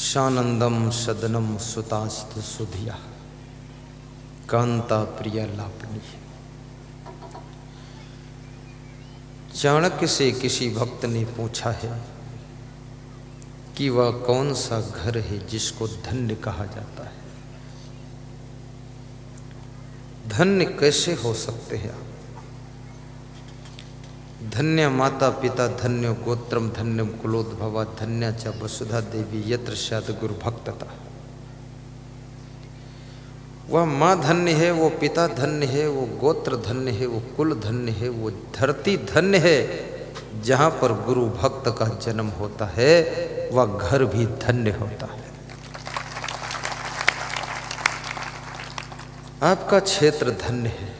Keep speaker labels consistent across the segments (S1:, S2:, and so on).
S1: शानंदम सदनम सुतास्त सुधिया कांता प्रिया लापनी। चाणक्य से किसी भक्त ने पूछा है कि वह कौन सा घर है जिसको धन्य कहा जाता है। धन्य कैसे हो सकते हैं आप? धन्य माता पिता, धन्य गोत्रम, धन्यम कुलोद्भवा, धन्य च वसुधा देवी यत्र स्यात् गुरु भक्तता। वह माँ धन्य है, वो पिता धन्य है, वो गोत्र धन्य है, वो कुल धन्य है, वो धरती धन्य है। जहाँ पर गुरु भक्त का जन्म होता है वह घर भी धन्य होता है। आपका क्षेत्र धन्य है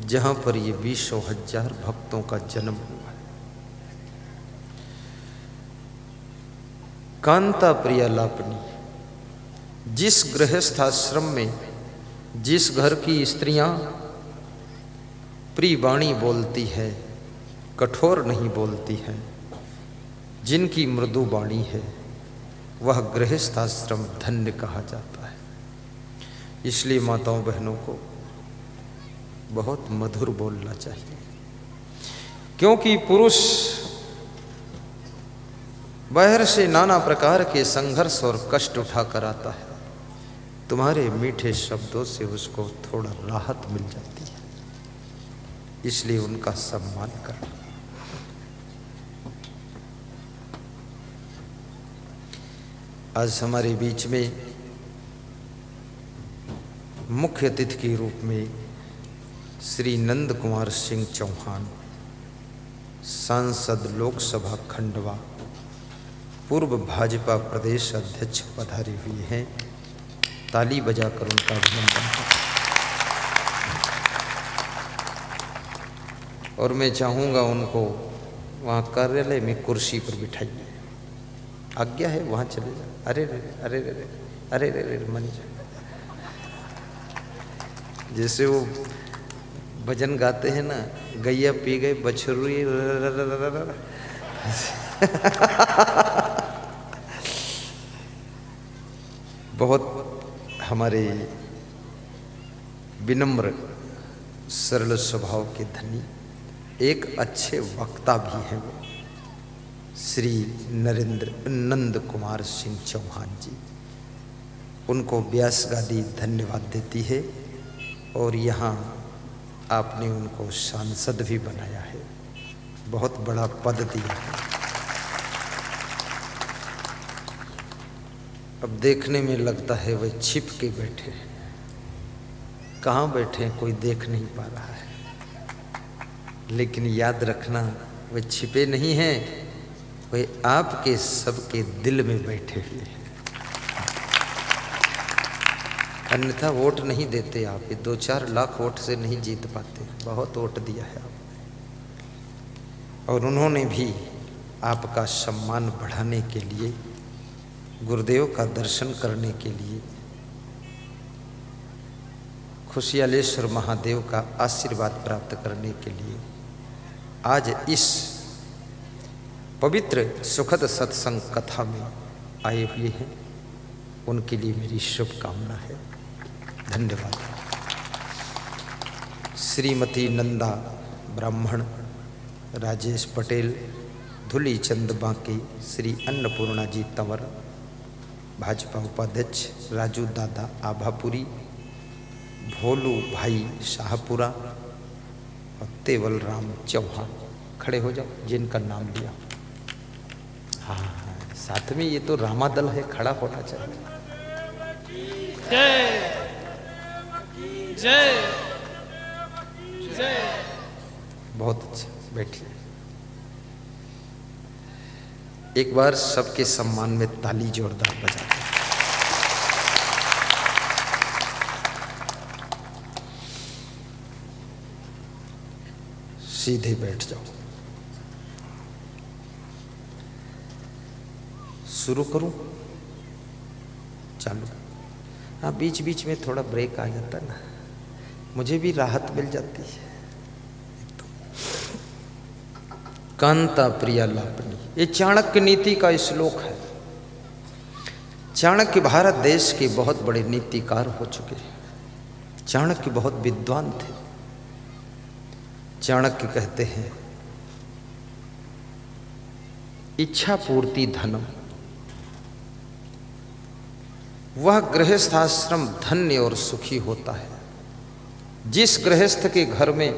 S1: जहाँ पर ये 20,000 भक्तों का जन्म हुआ है। कांता प्रिया लापनी। जिस गृहस्थ आश्रम में जिस घर की स्त्रियां प्रिय वाणी बोलती है, कठोर नहीं बोलती हैं, जिनकी मृदु वाणी है, वह गृहस्थ आश्रम धन्य कहा जाता है। इसलिए माताओं बहनों को बहुत मधुर बोलना चाहिए, क्योंकि पुरुष बाहर से नाना प्रकार के संघर्ष और कष्ट उठाकर आता है। तुम्हारे मीठे शब्दों से उसको थोड़ा राहत मिल जाती है, इसलिए उनका सम्मान करना। आज हमारे बीच में मुख्य अतिथि के रूप में श्री नंद कुमार सिंह चौहान, सांसद लोकसभा खंडवा, पूर्व भाजपा प्रदेश अध्यक्ष पधारे हुए हैं। ताली बजाकर उनका अभिनंदन करें। और मैं चाहूँगा उनको वहाँ कार्यालय में कुर्सी पर बिठाइए। आज्ञा है, वहाँ चले जाए। अरे रे अरे रे अरे रे रे मन जाए। जैसे वो भजन गाते हैं ना, गैया पी गए बछरुई बहुत हमारे विनम्र सरल स्वभाव के धनी, एक अच्छे वक्ता भी हैं वो श्री नंद कुमार सिंह चौहान जी। उनको व्यास गादी धन्यवाद देती है और यहाँ आपने उनको सांसद भी बनाया है, बहुत बड़ा पद दिया है। अब देखने में लगता है वह छिप के बैठे हैं। कहाँ बैठे हैं कोई देख नहीं पा रहा है, लेकिन याद रखना वह छिपे नहीं हैं, वह आपके सबके दिल में बैठे हुए हैं। अन्यथा वोट नहीं देते आप, ये 2-4 लाख वोट से नहीं जीत पाते। बहुत वोट दिया है आपने, और उन्होंने भी आपका सम्मान बढ़ाने के लिए, गुरुदेव का दर्शन करने के लिए, खुशियालेश्वर महादेव का आशीर्वाद प्राप्त करने के लिए आज इस पवित्र सुखद सत्संग कथा में आए हुए हैं। उनके लिए मेरी शुभकामना है। धन्यवाद। श्रीमती नंदा ब्राह्मण, राजेश पटेल, धुली चंद बांके, श्री अन्नपूर्णा जी तंवर, भाजपा उपाध्यक्ष राजू दादा आभापुरी, भोलू भाई शाहपुरा और तेवल राम चौहान। खड़े हो जाओ जिनका नाम लिया। हाँ, साथ में ये तो रामादल है, खड़ा होना चाहिए।
S2: जय जय जय।
S1: बहुत अच्छा, बैठिए। एक बार सबके सम्मान में ताली जोरदार बजा दें। सीधे बैठ जाओ। शुरू करूं? चालू। हाँ, बीच बीच में थोड़ा ब्रेक आ जाता है ना, मुझे भी राहत मिल जाती है। कांता प्रिया लापनी, ये चाणक्य नीति का श्लोक है। चाणक्य भारत देश के बहुत बड़े नीतिकार हो चुके हैं। चाणक्य बहुत विद्वान थे। चाणक्य कहते हैं, इच्छा पूर्ति धनम, वह गृहस्थाश्रम धन्य और सुखी होता है जिस गृहस्थ के घर में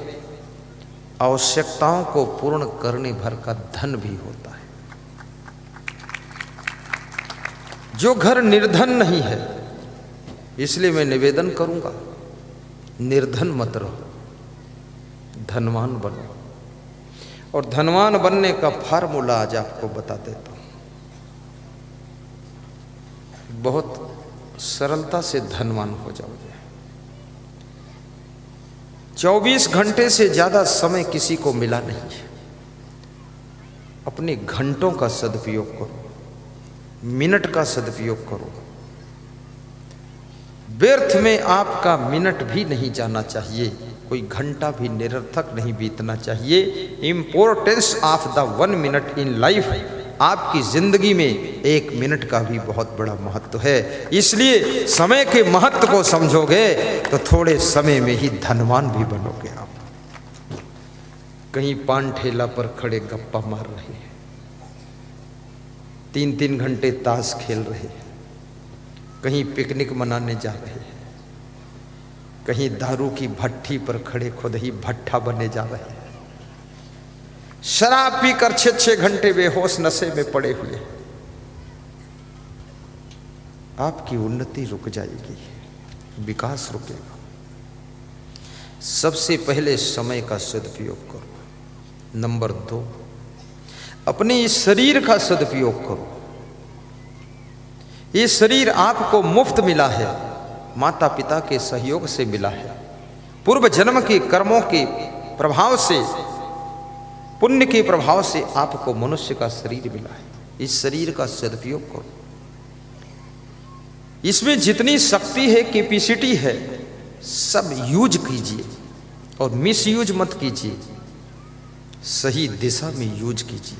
S1: आवश्यकताओं को पूर्ण करने भर का धन भी होता है। जो घर निर्धन नहीं है, इसलिए मैं निवेदन करूंगा, निर्धन मत रहो, धनवान बनो। और धनवान बनने का फार्मूला आज आपको बता देता हूं। बहुत सरलता से धनवान हो जाओगे। 24 घंटे से ज्यादा समय किसी को मिला नहीं है। अपने घंटों का सदुपयोग करो, मिनट का सदुपयोग करो। व्यर्थ में आपका मिनट भी नहीं जाना चाहिए, कोई घंटा भी निरर्थक नहीं बीतना चाहिए। Importance of the 1 minute in life, आपकी जिंदगी में 1 मिनट का भी बहुत बड़ा महत्व है। इसलिए समय के महत्व को समझोगे तो थोड़े समय में ही धनवान भी बनोगे। आप कहीं पान ठेला पर खड़े गप्पा मार रहे हैं, 3-3 घंटे ताश खेल रहे हैं, कहीं पिकनिक मनाने जा रहे हैं, कहीं दारू की भट्टी पर खड़े खुद ही भट्ठा बने जा रहे हैं, शराब पीकर 6-6 घंटे बेहोश नशे में पड़े हुए। आपकी उन्नति रुक जाएगी, विकास रुकेगा। सबसे पहले समय का सदुपयोग करो। नंबर 2, अपने इस शरीर का सदुपयोग करो। ये शरीर आपको मुफ्त मिला है, माता पिता के सहयोग से मिला है, पूर्व जन्म के कर्मों के प्रभाव से, पुण्य के प्रभाव से आपको मनुष्य का शरीर मिला है। इस शरीर का सदुपयोग करो। इसमें जितनी शक्ति है, कैपेसिटी है, सब यूज कीजिए और मिसयूज मत कीजिए, सही दिशा में यूज कीजिए।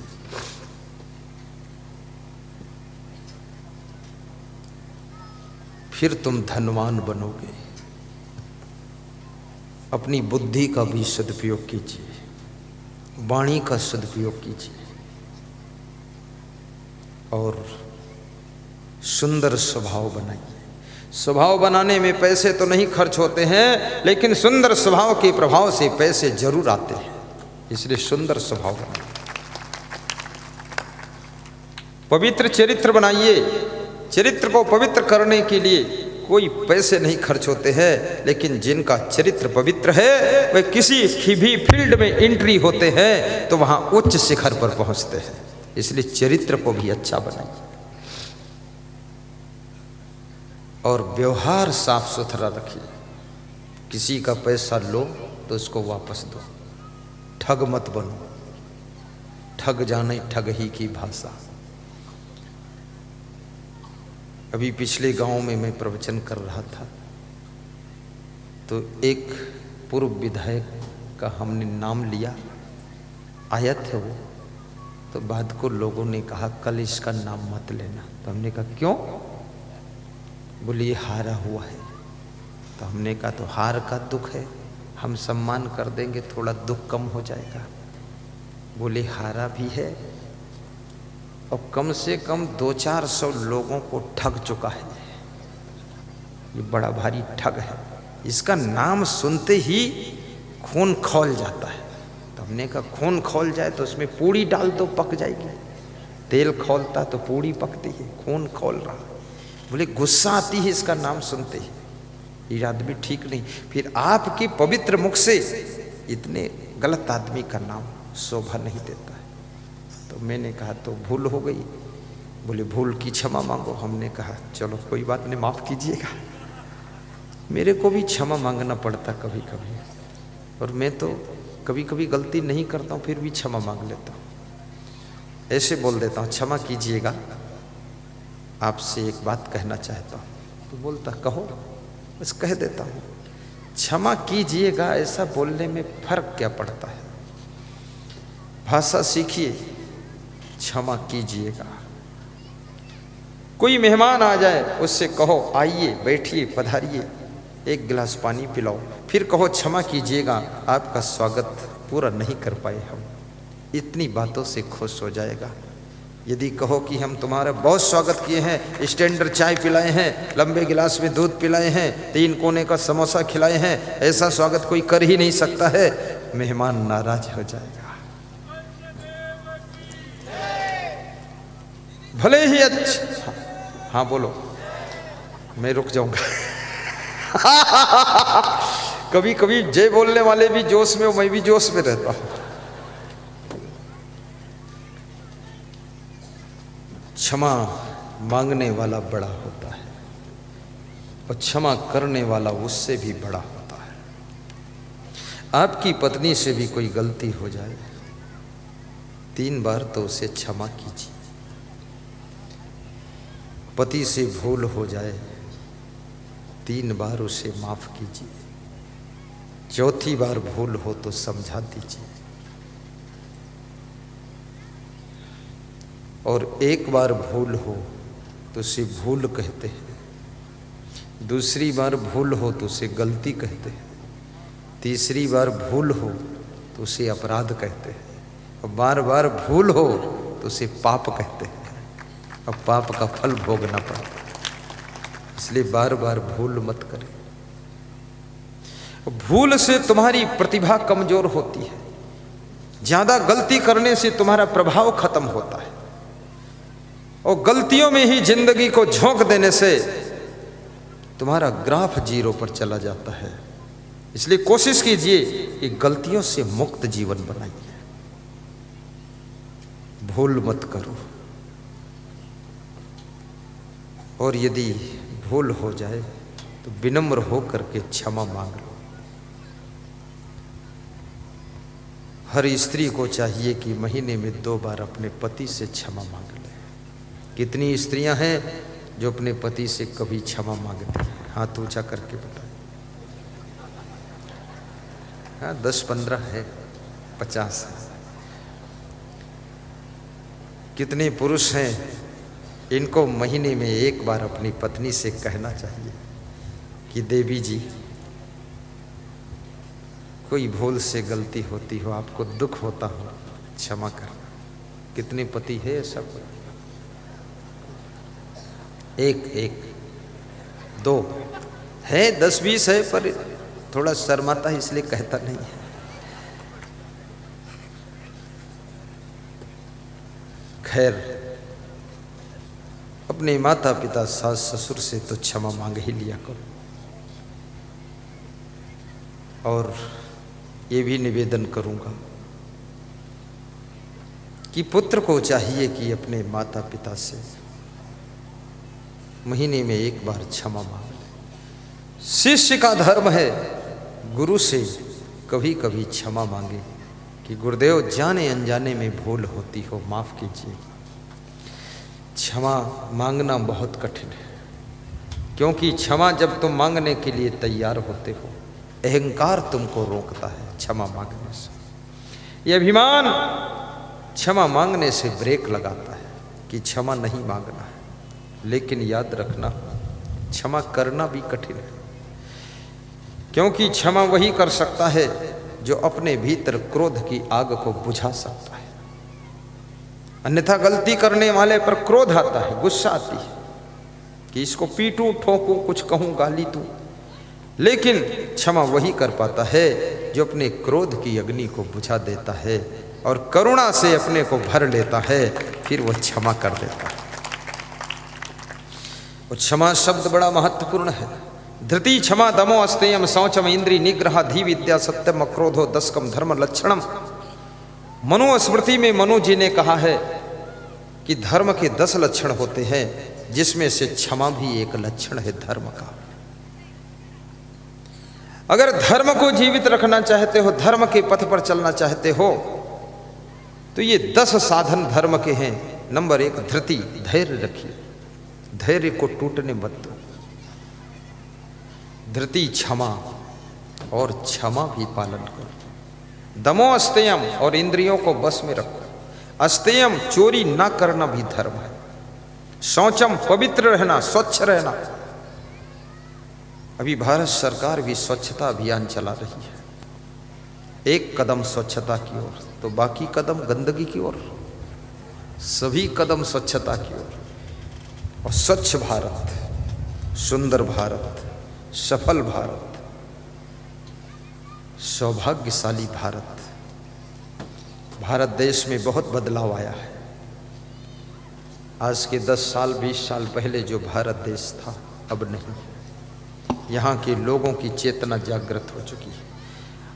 S1: फिर तुम धनवान बनोगे। अपनी बुद्धि का भी सदुपयोग कीजिए, वाणी का सदुपयोग कीजिए और सुंदर स्वभाव बनाइए। स्वभाव बनाने में पैसे तो नहीं खर्च होते हैं, लेकिन सुंदर स्वभाव के प्रभाव से पैसे जरूर आते हैं। इसलिए सुंदर स्वभाव बनाइए, पवित्र चरित्र बनाइए। चरित्र को पवित्र करने के लिए कोई पैसे नहीं खर्च होते हैं, लेकिन जिनका चरित्र पवित्र है वे किसी भी फील्ड में एंट्री होते हैं तो वहां उच्च शिखर पर पहुंचते हैं। इसलिए चरित्र को भी अच्छा बनाइए और व्यवहार साफ सुथरा रखिए। किसी का पैसा लो तो उसको वापस दो, ठग मत बनो। ठग जाने ठग ही की भाषा। अभी पिछले गांव में मैं प्रवचन कर रहा था तो एक पूर्व विधायक का हमने नाम लिया, आया थे वो, तो बाद को लोगों ने कहा कल इसका नाम मत लेना। तो हमने कहा क्यों? बोले ये हारा हुआ है। तो हमने कहा तो हार का दुख है, हम सम्मान कर देंगे, थोड़ा दुख कम हो जाएगा। बोले हारा भी है और कम से कम 200-400 लोगों को ठग चुका है। ये बड़ा भारी ठग है, इसका नाम सुनते ही खून खौल जाता है। तो हमने कहा खून खौल जाए तो उसमें पूड़ी डाल दो, पक जाएगी। तेल खौलता तो पूड़ी पकती है, खून खौल रहा। बोले गुस्सा आती है इसका नाम सुनते ही, ये आदमी ठीक नहीं। फिर आपके पवित्र मुख से इतने गलत आदमी का नाम शोभा नहीं देता है। तो मैंने कहा तो भूल हो गई। बोले भूल की क्षमा मांगो। हमने कहा चलो कोई बात नहीं, माफ़ कीजिएगा। मेरे को भी क्षमा मांगना पड़ता कभी कभी, और मैं तो कभी कभी गलती नहीं करता हूँ, फिर भी क्षमा मांग लेता हूँ। ऐसे बोल देता हूँ क्षमा कीजिएगा, आपसे एक बात कहना चाहता हूँ। तो बोलता कहो। बस कह देता हूँ क्षमा कीजिएगा। ऐसा बोलने में फर्क क्या पड़ता है? भाषा सीखिए, क्षमा कीजिएगा। कोई मेहमान आ जाए उससे कहो आइए बैठिए पधारिए, एक गिलास पानी पिलाओ, फिर कहो क्षमा कीजिएगा आपका स्वागत पूरा नहीं कर पाए हम। इतनी बातों से खुश हो जाएगा। यदि कहो कि हम तुम्हारा बहुत स्वागत किए हैं, स्टैंडर्ड चाय पिलाए हैं, लंबे गिलास में दूध पिलाए हैं, 3 कोने का समोसा खिलाए हैं, ऐसा स्वागत कोई कर ही नहीं सकता है, मेहमान नाराज हो जाएगा। भले ही अच्छा, हाँ बोलो, मैं रुक जाऊंगा। कभी कभी जय बोलने वाले भी जोश में, मैं भी जोश में रहता हूं। क्षमा मांगने वाला बड़ा होता है और क्षमा करने वाला उससे भी बड़ा होता है। आपकी पत्नी से भी कोई गलती हो जाए 3 बार तो उसे क्षमा कीजिए। पति से भूल हो जाए 3 बार उसे माफ कीजिए। 4थी बार भूल हो तो समझा दीजिए। और 1 बार भूल हो तो उसे भूल कहते हैं। 2री बार भूल हो तो उसे गलती कहते हैं। 3री बार भूल हो तो उसे अपराध कहते हैं। और बार बार भूल हो तो उसे पाप कहते हैं और पाप का फल भोगना पड़ता है। इसलिए बार बार भूल मत करें। भूल से तुम्हारी प्रतिभा कमजोर होती है। ज्यादा गलती करने से तुम्हारा प्रभाव खत्म होता है और गलतियों में ही जिंदगी को झोंक देने से तुम्हारा ग्राफ 0 पर चला जाता है। इसलिए कोशिश कीजिए कि गलतियों से मुक्त जीवन बनाइए। भूल मत करो। और यदि भूल हो जाए तो विनम्र होकर के क्षमा मांग लो। हर स्त्री को चाहिए कि महीने में 2 बार अपने पति से क्षमा मांग ले। कितनी स्त्रियां हैं जो अपने पति से कभी क्षमा मांगती हैं? हाथ ऊंचा करके बताएं। हाँ, 10-15 है, 50 है। कितने पुरुष हैं इनको महीने में 1 बार अपनी पत्नी से कहना चाहिए कि देवी जी, कोई भूल से गलती होती हो, आपको दुख होता हो, क्षमा करना। कितने पति है ऐसा? कोई 1 2 है, 10-20 है, पर थोड़ा शर्माता है इसलिए कहता नहीं है। खैर, अपने माता पिता सास ससुर से तो क्षमा मांग ही लिया करो। और ये भी निवेदन करूंगा कि पुत्र को चाहिए कि अपने माता पिता से महीने में 1 बार क्षमा मांग ले। शिष्य का धर्म है गुरु से कभी कभी क्षमा मांगे कि गुरुदेव, जाने अनजाने में भूल होती हो, माफ कीजिए। क्षमा मांगना बहुत कठिन है, क्योंकि क्षमा जब तुम मांगने के लिए तैयार होते हो, अहंकार तुमको रोकता है क्षमा मांगने से। ये अभिमान क्षमा मांगने से ब्रेक लगाता है कि क्षमा नहीं मांगना है। लेकिन याद रखना, क्षमा करना भी कठिन है, क्योंकि क्षमा वही कर सकता है जो अपने भीतर क्रोध की आग को बुझा सकता है। अन्यथा गलती करने वाले पर क्रोध आता है, गुस्सा आती है कि इसको पीटूं, ठोकूं, कुछ कहूं, गाली दूं। लेकिन क्षमा वही कर पाता है जो अपने क्रोध की अग्नि को बुझा देता है और करुणा से अपने को भर लेता है, फिर वह क्षमा कर देता है। और क्षमा शब्द बड़ा महत्वपूर्ण है। धृति क्षमा दमो अस्तेयम शौचम इंद्रिय निग्रह धी विद्या सत्यम अक्रोधो 10 धर्म लक्षणम। मनुस्मृति में मनु जी ने कहा है कि धर्म के 10 लक्षण होते हैं, जिसमें से क्षमा भी एक लक्षण है धर्म का। अगर धर्म को जीवित रखना चाहते हो, धर्म के पथ पर चलना चाहते हो, तो ये 10 साधन धर्म के हैं। नंबर 1 धृति, धैर्य रखिए, धैर्य को टूटने मत दो। धृति क्षमा, और क्षमा भी पालन करो। दमो अस्तेयम, और इंद्रियों को बस में रखो। अस्तेयम, चोरी ना करना भी धर्म है। शौचम पवित्र रहना, स्वच्छ रहना। अभी भारत सरकार भी स्वच्छता अभियान चला रही है। एक कदम स्वच्छता की ओर तो बाकी कदम गंदगी की ओर, सभी कदम स्वच्छता की ओर। और स्वच्छ भारत, सुंदर भारत, सफल भारत, सौभाग्यशाली भारत। भारत देश में बहुत बदलाव आया है। आज के 10 साल 20 साल पहले जो भारत देश था अब नहीं। यहाँ के लोगों की चेतना जागृत हो चुकी है।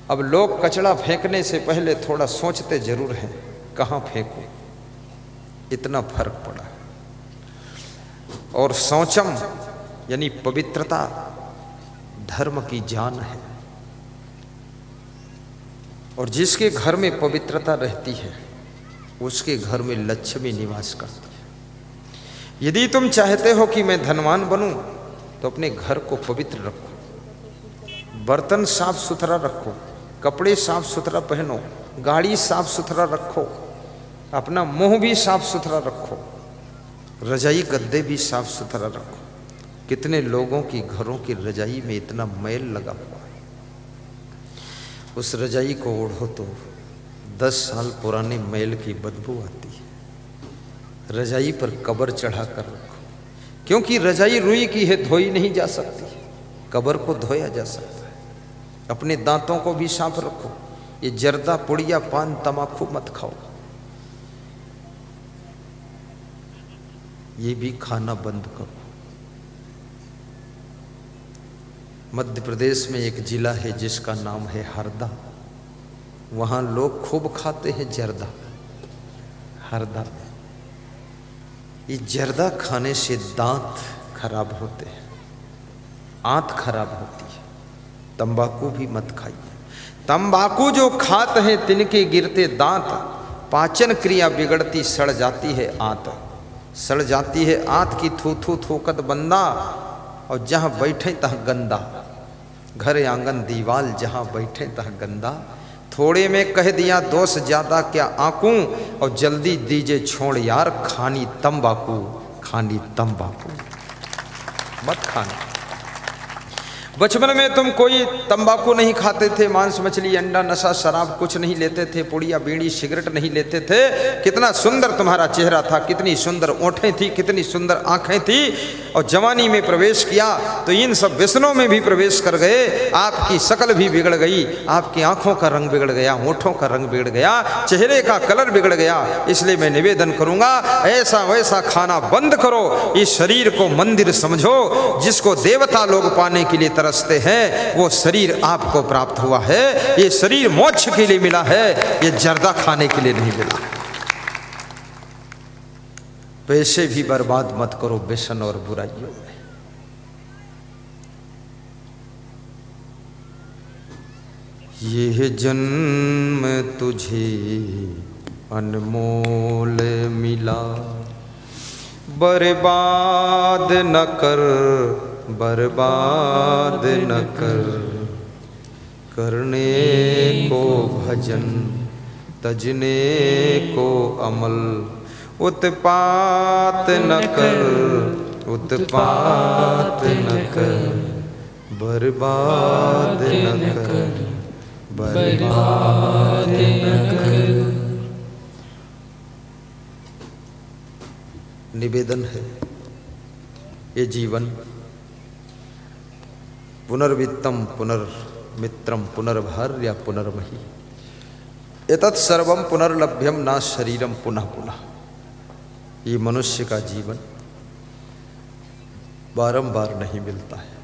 S1: अब लोग कचरा फेंकने से पहले थोड़ा सोचते जरूर हैं कहाँ फेंकूं, इतना फर्क पड़ा है। और शौचम यानी पवित्रता धर्म की जान है। और जिसके घर में पवित्रता रहती है उसके घर में लक्ष्मी निवास करती है। यदि तुम चाहते हो कि मैं धनवान बनूं तो अपने घर को पवित्र रखो, बर्तन साफ सुथरा रखो, कपड़े साफ सुथरा पहनो, गाड़ी साफ सुथरा रखो, अपना मुंह भी साफ सुथरा रखो, रजाई गद्दे भी साफ सुथरा रखो। कितने लोगों की घरों की रजाई में इतना मैल लगा हुआ है, उस रजाई को ओढ़ो तो 10 साल पुराने मैल की बदबू आती है। रजाई पर कब्र चढ़ा कर रखो, क्योंकि रजाई रुई की है, धोई नहीं जा सकती। कब्र को धोया जा सकता है। अपने दांतों को भी साफ रखो। ये जर्दा पुड़िया पान तमाकू मत खाओ, ये भी खाना बंद करो। मध्य प्रदेश में एक जिला है जिसका नाम है हरदा। वहाँ लोग खूब खाते हैं जर्दा, हरदा। ये जर्दा खाने से दांत खराब होते हैं, आंत खराब होती है। तंबाकू भी मत खाइए। तंबाकू जो खाते हैं तिनके गिरते दांत, पाचन क्रिया बिगड़ती, सड़ जाती है आंत, सड़ जाती है आंत की थू थू थूकत बंदा। और जहाँ बैठे तहाँ गंदा, घर आंगन दीवाल जहाँ बैठे तहाँ गंदा। थोड़े में कह दिया दोष ज्यादा क्या आंकूं, और जल्दी दीजे छोड़ यार खानी तंबाकू, खानी तंबाकू मत खाना। बचपन में तुम कोई तंबाकू नहीं खाते थे, मांस मछली अंडा नशा शराब कुछ नहीं लेते थे, पुड़िया बीड़ी सिगरेट नहीं लेते थे। कितना सुंदर तुम्हारा चेहरा था, कितनी सुंदर ओंठें थी, कितनी सुंदर आंखें थी। और जवानी में प्रवेश किया तो इन सब व्यसनों में भी प्रवेश कर गए। आपकी शक्ल भी बिगड़ गई, आपकी आंखों का रंग बिगड़ गया, होठों का रंग बिगड़ गया, चेहरे का कलर बिगड़ गया। इसलिए मैं निवेदन करूंगा, ऐसा वैसा खाना बंद करो। इस शरीर को मंदिर समझो, जिसको देवता लोग पाने के लिए तरसते हैं वो शरीर आपको प्राप्त हुआ है। ये शरीर मोक्ष के लिए मिला है, ये जर्दा खाने के लिए नहीं मिला। पैसे भी बर्बाद मत करो व्यसन और बुराइयों में। ये जन्म तुझे अनमोल मिला, बर्बाद न कर, बर्बाद न कर। करने को भजन, तजने को अमल, उत्पात न कर, उत्पात न कर। बर्बाद न कर, बर्बाद न कर। निवेदन है, ये जीवन पुनर्वित्तम पुनर्मित्रम पुनर्भार्या पुनर्मही, एतत् सर्वम पुनर्लभ्यम ना शरीरम पुनः पुनः। ये मनुष्य का जीवन बारंबार नहीं मिलता है।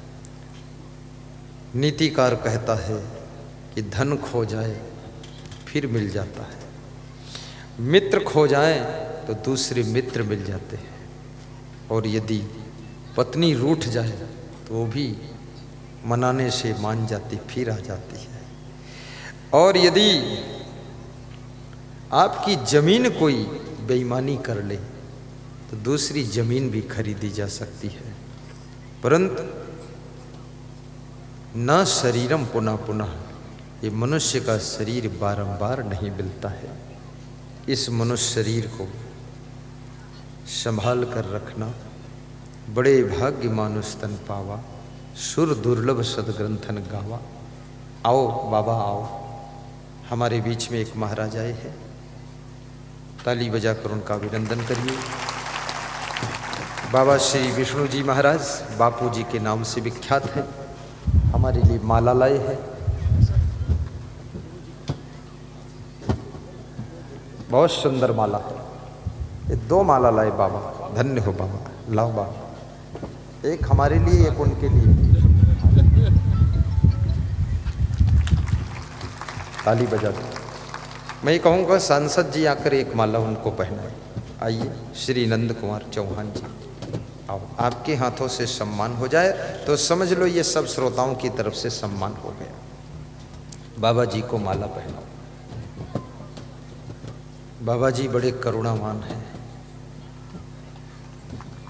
S1: नीतिकार कहता है कि धन खो जाए फिर मिल जाता है, मित्र खो जाए तो दूसरे मित्र मिल जाते हैं, और यदि पत्नी रूठ जाए तो वो भी मनाने से मान जाती, फिर आ जाती है। और यदि आपकी जमीन कोई बेईमानी कर ले तो दूसरी जमीन भी खरीदी जा सकती है, परंतु न शरीरम पुनः पुनः। ये मनुष्य का शरीर बारंबार नहीं मिलता है। इस मनुष्य शरीर को संभाल कर रखना, बड़े भाग्य मानुष तन पावा, सुर दुर्लभ सदग्रंथन गावा। आओ बाबा आओ, हमारे बीच में एक महाराज आए हैं, ताली बजाकर उनका अभिनंदन करिए। बाबा श्री विष्णु जी महाराज बापू जी के नाम से विख्यात है, हमारे लिए माला लाए हैं। बहुत सुंदर माला है, ये 2 माला लाए बाबा, धन्य हो बाबा। लाओ बाबा, एक हमारे लिए एक उनके लिए। ताली बजा दो। मैं ये कहूँगा सांसद जी आकर एक माला उनको पहनाए। आइए श्री नंद कुमार चौहान जी, आओ, आपके हाथों से सम्मान हो जाए तो समझ लो ये सब श्रोताओं की तरफ से सम्मान हो गया। बाबा जी को माला पहनाओ। बाबा जी बड़े करुणावान हैं।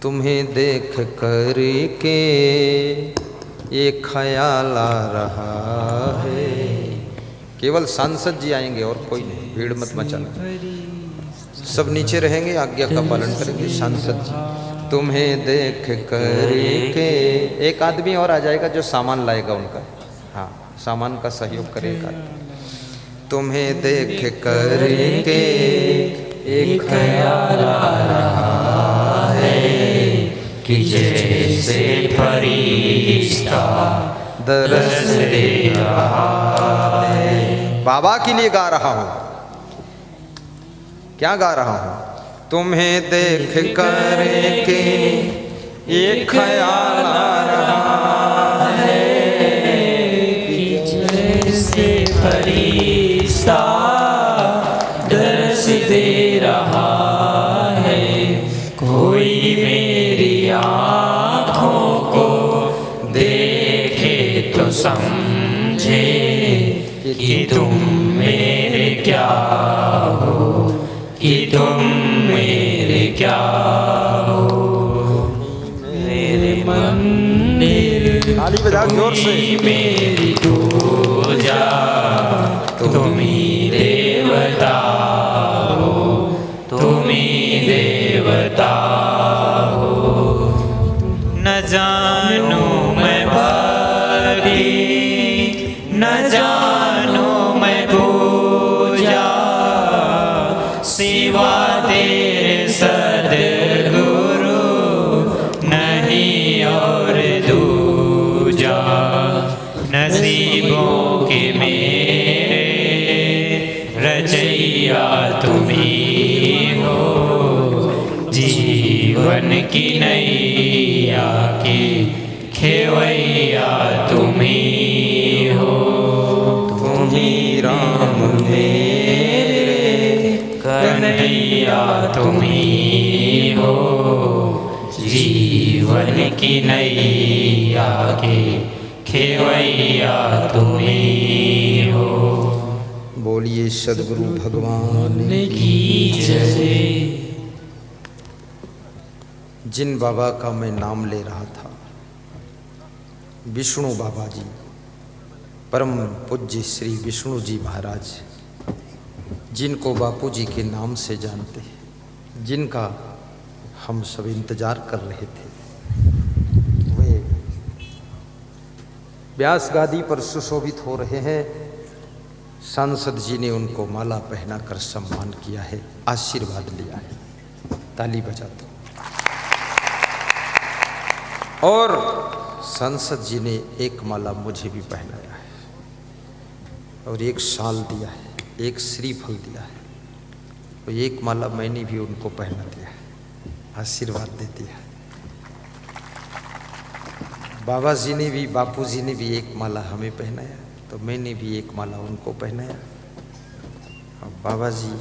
S1: तुम्हें देख कर के ये ख्याल आ रहा है। केवल सांसद जी आएंगे और कोई नहीं, भीड़ मत मचाना, सब नीचे रहेंगे, आज्ञा का पालन करेंगे। सांसद जी तुम्हें देख कर के, एक आदमी और आ जाएगा जो सामान लाएगा उनका, हाँ सामान का सहयोग करेगा। तुम्हें देख कर के एक ख्याल आ रहा है कि जैसे फरिश्ता दरस दे रहा है। बाबा के लिए गा रहा हूँ। क्या गा रहा हूँ? तुम्हें देख कर के एक ख्याल आ रहा है कि जैसे फरिश्ता दरस दे रहा है। कोई मेरी आँखों को देखे तो समझे कि तुम मेरे क्या हो, कि तुम मेरे क्या हो। मेरे मंदिर ताली बजाओ जोर से, मेरी पूजा तुम ही देवता हो, तुम ही देवता हो। न जानू मैं भक्ति, न जानू मैं पूजा, सिवा तेरे सद्गुरु नहीं और दूजा। नसीबों के मेरे रचैया तुम ही हो, जीवन की नैया के खेवैया तुम ही हो। तुम ही राम मेरे कन्हैया तुम ही हो, जीवन की नैया के खेवैया तुम ही हो। बोलिए सद्गुरु भगवान की जय। जिन बाबा का मैं नाम ले रहा था, विष्णु बाबा जी, परम पूज्य श्री विष्णु जी महाराज, जिनको बापू जी के नाम से जानते हैं, जिनका हम सब इंतजार कर रहे थे, वे व्यास गादी पर सुशोभित हो रहे हैं। सांसद जी ने उनको माला पहनाकर सम्मान किया है, आशीर्वाद लिया है। ताली बजा दो। और सांसद जी ने एक माला मुझे भी पहनाया है और एक शाल दिया है, एक श्रीफल दिया है, तो एक माला मैंने भी उनको पहना दिया है, आशीर्वाद दे दिया है। बाबा जी ने भी, बापू जी ने भी एक माला हमें पहनाया, तो मैंने भी एक माला उनको पहनाया। और बाबा जी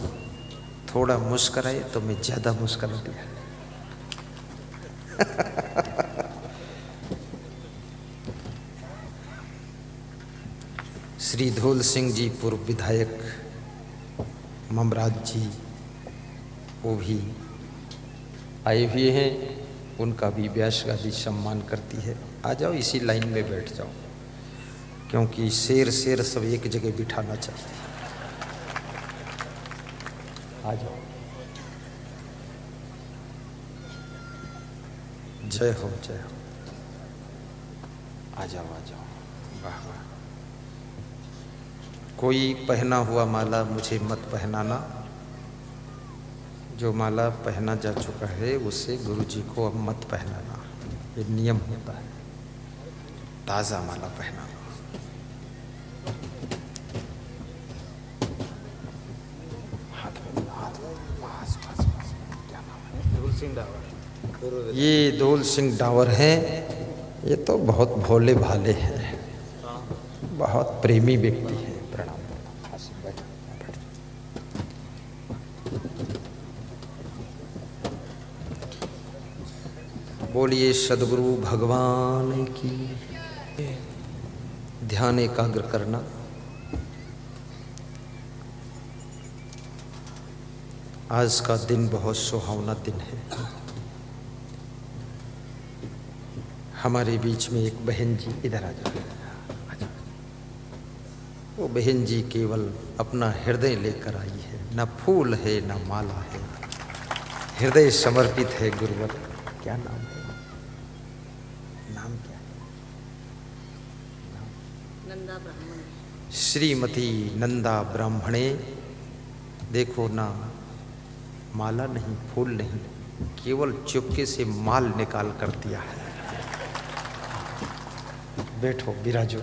S1: थोड़ा मुस्कराए तो मैं ज़्यादा मुस्करा दिया। श्री धौल सिंह जी पूर्व विधायक ममराज जी, वो भी आए हुए हैं, उनका भी व्यास गादी सम्मान करती है। आ जाओ, इसी लाइन में बैठ जाओ, क्योंकि शेर शेर सब एक जगह बिठाना चाहते हैं। आ जाओ। जय हो जय हो। आ जाओ आ जाओ। वाह वाह। कोई पहना हुआ माला मुझे मत पहनाना, जो माला पहना जा चुका है उसे गुरु जी को अब मत पहनाना, ये नियम होता है। ताज़ा माला पहनाना। ये धौल सिंह डावर हैं। ये तो बहुत भोले भाले हैं, बहुत प्रेमी व्यक्ति हैं। प्रणाम। बोलिए सद्गुरु भगवान की। ध्यान एकाग्र करना। आज का दिन बहुत सुहावना दिन है। हमारे बीच में एक बहन जी, इधर आ जाओ। वो बहन जी केवल अपना हृदय लेकर आई है, न फूल है न माला है, हृदय समर्पित है गुरुवर। क्या नाम है? नाम क्या है?
S3: नंदा ब्राह्मण।
S1: श्रीमती नंदा ब्राह्मणे। देखो ना, माला नहीं, फूल नहीं, केवल चुपके से माल निकाल कर दिया है। बैठो, विराजो।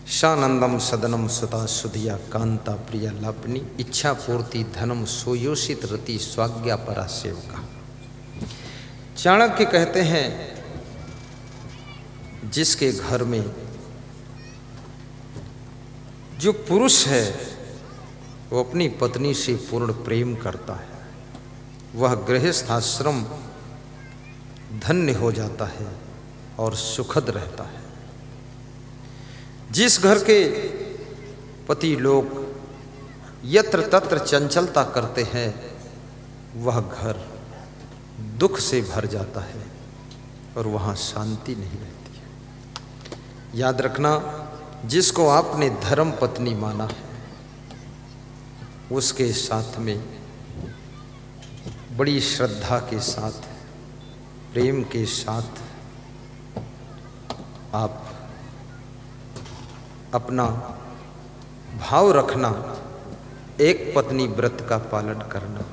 S1: शानंदम सदनम सुता सुधिया कांता प्रिया लापनी, इच्छा पूर्ति धनम सोयोषित रति स्वाज्ञा परा सेवका। चाणक्य कहते हैं, जिसके घर में जो पुरुष है वो अपनी पत्नी से पूर्ण प्रेम करता है, वह गृहस्थ आश्रम धन्य हो जाता है और सुखद रहता है। जिस घर के पति लोग यत्र तत्र चंचलता करते हैं, वह घर दुख से भर जाता है और वहाँ शांति नहीं रहती है। याद रखना, जिसको आपने धर्म पत्नी माना है, उसके साथ में बड़ी श्रद्धा के साथ, प्रेम के साथ आप अपना भाव रखना। एक पत्नी व्रत का पालन करना,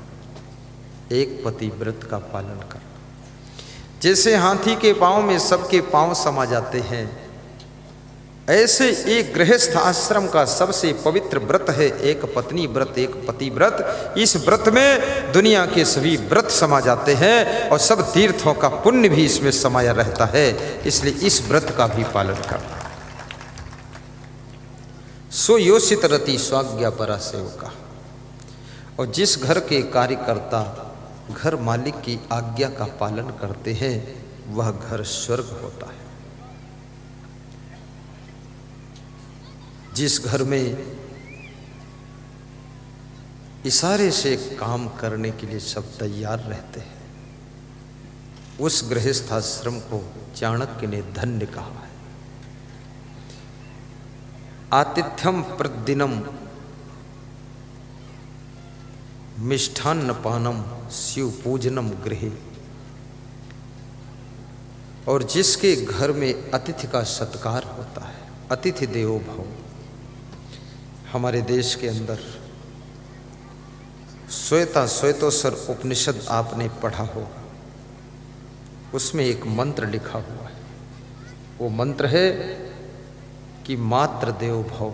S1: एक पति व्रत का पालन करना। जैसे हाथी के पांव में सबके पांव समा जाते हैं, ऐसे एक गृहस्थ आश्रम का सबसे पवित्र व्रत है एक पत्नी व्रत, एक पति व्रत। इस व्रत में दुनिया के सभी व्रत समा जाते हैं और सब तीर्थों का पुण्य भी इसमें समाया रहता है। इसलिए इस व्रत का भी पालन करना। सोयोषित रति स्वाज्ञा परा सेवका। और जिस घर के कार्यकर्ता घर मालिक की आज्ञा का पालन करते हैं, वह घर स्वर्ग होता है। जिस घर में इशारे से काम करने के लिए सब तैयार रहते हैं, उस गृहस्थ आश्रम को चाणक्य ने धन्य कहा है। आतिथ्यम प्रतिदिनम मिष्ठान्न पानम शिव पूजनम गृहे। और जिसके घर में अतिथि का सत्कार होता है, अतिथि देवो भव। हमारे देश के अंदर श्वेतोत्तर उपनिषद आपने पढ़ा होगा, उसमें एक मंत्र लिखा हुआ है। वो मंत्र है कि मातृ देवो भव,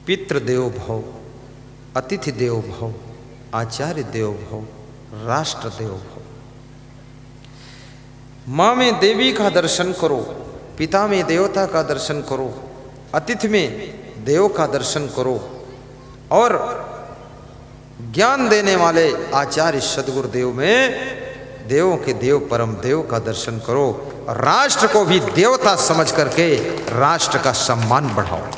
S1: पितृ देवो भव, अतिथि देवो भव, आचार्य देवो भव, राष्ट्र देवो भव। माँ में देवी का दर्शन करो, पिता में देवता का दर्शन करो, अतिथि में देव का दर्शन करो, और ज्ञान देने वाले आचार्य सद्गुरुदेव में देवों के देव परम देव का दर्शन करो। राष्ट्र को भी देवता समझ करके राष्ट्र का सम्मान बढ़ाओ।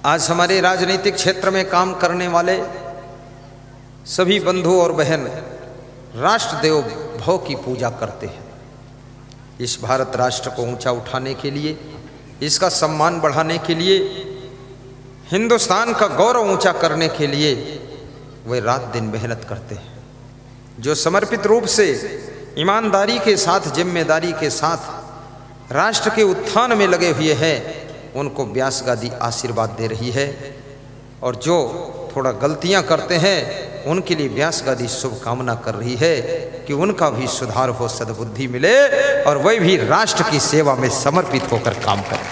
S1: आज हमारे राजनीतिक क्षेत्र में काम करने वाले सभी बंधु और बहन राष्ट्र देव भव की पूजा करते हैं। इस भारत राष्ट्र को ऊंचा उठाने के लिए इसका सम्मान बढ़ाने के लिए, हिंदुस्तान का गौरव ऊंचा करने के लिए वे रात दिन मेहनत करते हैं। जो समर्पित रूप से, ईमानदारी के साथ, जिम्मेदारी के साथ राष्ट्र के उत्थान में लगे हुए हैं, उनको व्यास गादी आशीर्वाद दे रही है। और जो थोड़ा गलतियां करते हैं, उनके लिए व्यास गादी शुभकामना कर रही है कि उनका भी सुधार हो, सद्बुद्धि मिले और वह भी राष्ट्र की सेवा में समर्पित होकर काम करें।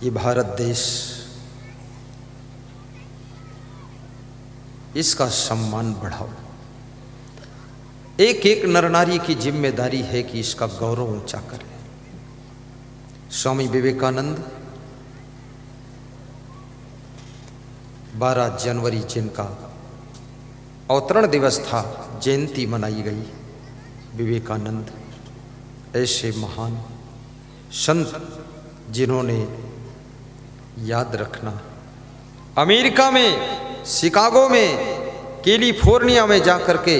S1: ये भारत देश, इसका सम्मान बढ़ाओ। एक एक नर नारी की जिम्मेदारी है कि इसका गौरव ऊंचा करें। स्वामी विवेकानंद 12 जनवरी जिनका अवतरण दिवस था, जयंती मनाई गई। विवेकानंद ऐसे महान संत जिन्होंने, याद रखना, अमेरिका में, शिकागो में, कैलिफोर्निया में जाकर के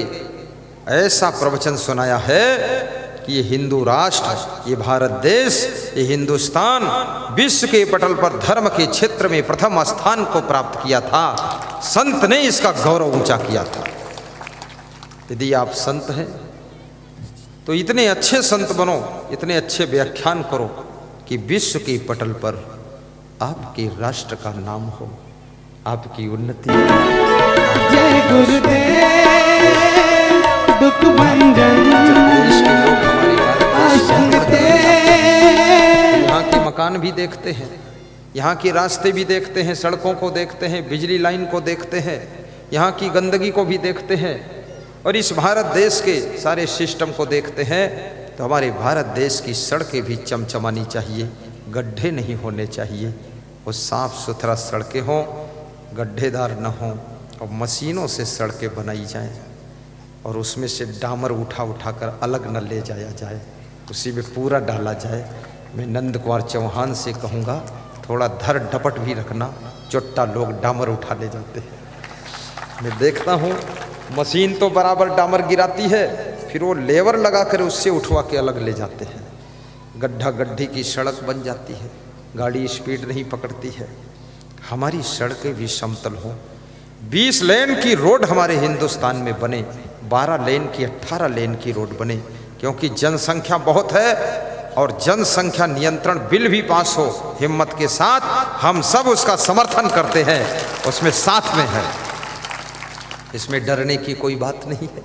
S1: ऐसा प्रवचन सुनाया है कि ये हिंदू राष्ट्र, ये भारत देश, ये हिंदुस्तान विश्व के पटल पर धर्म के क्षेत्र में प्रथम स्थान को प्राप्त किया था। संत ने इसका गौरव ऊंचा किया था। यदि आप संत हैं तो इतने अच्छे संत बनो, इतने अच्छे व्याख्यान करो कि विश्व के पटल पर आपके राष्ट्र का नाम हो, आपकी उन्नति।
S4: जय गुरुदेव दुख भंजन,
S1: देश के लोग हमारे यहाँ के मकान भी देखते हैं, यहाँ के रास्ते भी देखते हैं, सड़कों को देखते हैं, बिजली लाइन को देखते हैं, यहाँ की गंदगी को भी देखते हैं और इस भारत देश के सारे सिस्टम को देखते हैं। तो हमारे भारत देश की सड़कें भी चमचमानी चाहिए, गड्ढे नहीं होने चाहिए। वो साफ सुथरा सड़कें हों, गड्ढेदार न हों और मशीनों से सड़कें बनाई जाएं और उसमें से डामर उठा उठा कर अलग न ले जाया जाए, उसी में पूरा डाला जाए। मैं नंद कुमार चौहान से कहूँगा, थोड़ा धर डपट भी रखना, चुट्टा लोग डामर उठा ले जाते हैं। मैं देखता हूँ मशीन तो बराबर डामर गिराती है, फिर वो लेबर लगा कर उससे उठवा के अलग ले जाते हैं। गड्ढा गड्ढी की सड़क बन जाती है, गाड़ी स्पीड नहीं पकड़ती है। हमारी सड़कें भी समतल हों, 20 लेन की रोड हमारे हिंदुस्तान में बने, 12 लेन की 18 लेन की रोड बने, क्योंकि जनसंख्या बहुत है और जनसंख्या नियंत्रण बिल भी पास हो। हिम्मत के साथ हम सब उसका समर्थन करते हैं, उसमें साथ में है, इसमें डरने की कोई बात नहीं है।